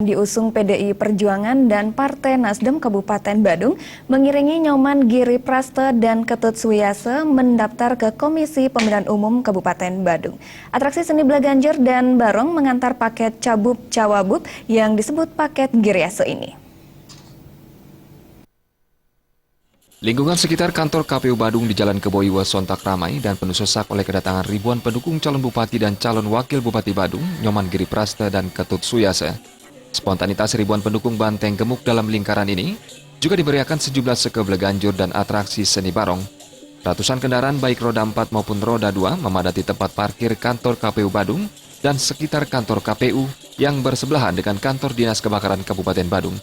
diusung PDI Perjuangan dan Partai Nasdem Kabupaten Badung mengiringi Nyoman Giri Praste dan Ketut Suyase mendaftar ke Komisi Pemilihan Umum Kabupaten Badung. Atraksi seni Belaganjur dan Barong mengantar paket cabub cawabub yang disebut paket Giriase ini. Lingkungan sekitar kantor KPU Badung di Jalan Keboiwa sontak ramai dan penuh sesak oleh kedatangan ribuan pendukung calon bupati dan calon wakil bupati Badung, Nyoman Giri Praste dan Ketut Suyase. Spontanitas ribuan pendukung banteng gemuk dalam lingkaran ini juga diberiakan sejumlah seke Belaganjur dan atraksi seni barong. Ratusan kendaraan baik roda 4 maupun roda 2 memadati tempat parkir kantor KPU Badung dan sekitar kantor KPU yang bersebelahan dengan kantor Dinas Kebakaran Kabupaten Badung.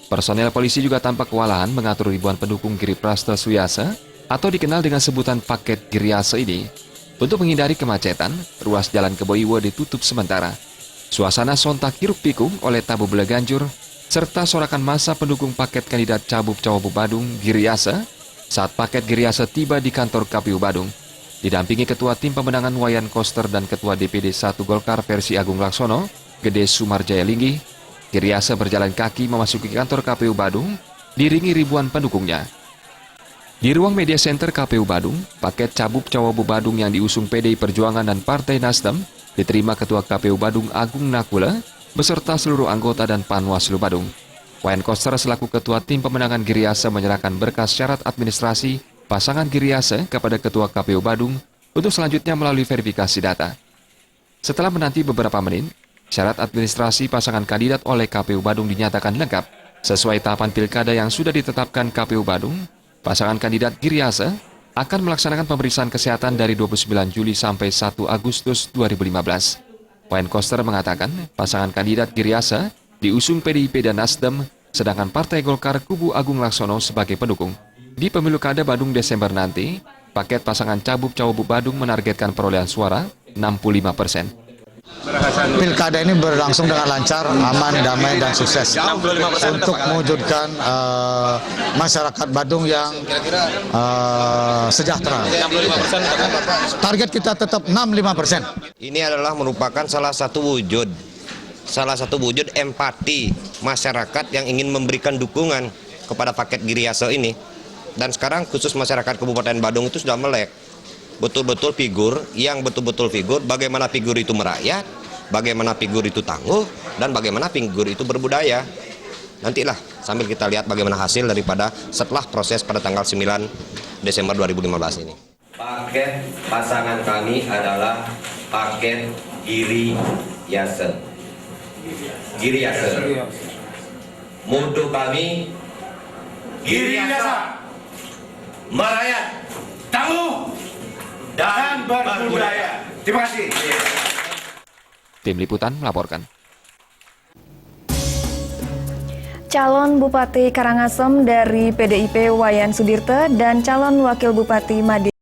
Personel polisi juga tampak kewalahan mengatur ribuan pendukung Giri Praste Suyase atau dikenal dengan sebutan paket Giriase ini. Untuk menghindari kemacetan, ruas Jalan Keboiwa ditutup sementara. Suasana sontak hiruk-pikuk oleh tabu Belaganjur serta sorakan massa pendukung paket kandidat cabub cawabub Badung Giriase saat paket Giriase tiba di kantor KPU Badung. Didampingi Ketua Tim Pemenangan Wayan Koster dan Ketua DPD 1 Golkar versi Agung Laksono, Gede Sumarjaya Linggi, Giriase berjalan kaki memasuki kantor KPU Badung, diiringi ribuan pendukungnya. Di ruang media center KPU Badung, paket cabub cawabub Badung yang diusung PDI Perjuangan dan Partai Nasdem diterima Ketua KPU Badung Agung Nakula beserta seluruh anggota dan Panwaslu Badung. Wayan Koster selaku Ketua Tim Pemenangan Giriase menyerahkan berkas syarat administrasi pasangan Giriase kepada Ketua KPU Badung untuk selanjutnya melalui verifikasi data. Setelah menanti beberapa menit, syarat administrasi pasangan kandidat oleh KPU Badung dinyatakan lengkap. Sesuai tahapan pilkada yang sudah ditetapkan KPU Badung, pasangan kandidat Giriase akan melaksanakan pemeriksaan kesehatan dari 29 Juli sampai 1 Agustus 2015. Wayan Koster mengatakan pasangan kandidat Giriase diusung PDIP dan Nasdem, sedangkan Partai Golkar kubu Agung Laksono sebagai pendukung. Di pemilu kada Badung Desember nanti, paket pasangan cabub cawabub Badung menargetkan perolehan suara 65%. Pilkada ini berlangsung dengan lancar, aman, damai, dan sukses untuk mewujudkan masyarakat Badung yang sejahtera. Target kita tetap 65%. Ini adalah merupakan salah satu wujud empati masyarakat yang ingin memberikan dukungan kepada paket Giriase ini. Dan sekarang khusus masyarakat Kabupaten Badung itu sudah melek. Betul-betul figur, bagaimana figur itu merakyat, bagaimana figur itu tangguh, dan bagaimana figur itu berbudaya. Nantilah sambil kita lihat bagaimana hasil daripada setelah proses pada tanggal 9 Desember 2015 ini. Paket pasangan kami adalah paket Giriase. Mutu kami Giriase, merakyat, tangguh, dan berbudaya. Terima kasih. Tim Liputan melaporkan. Calon Bupati Karangasem dari PDIP Wayan Sudirte dan calon Wakil Bupati Madiun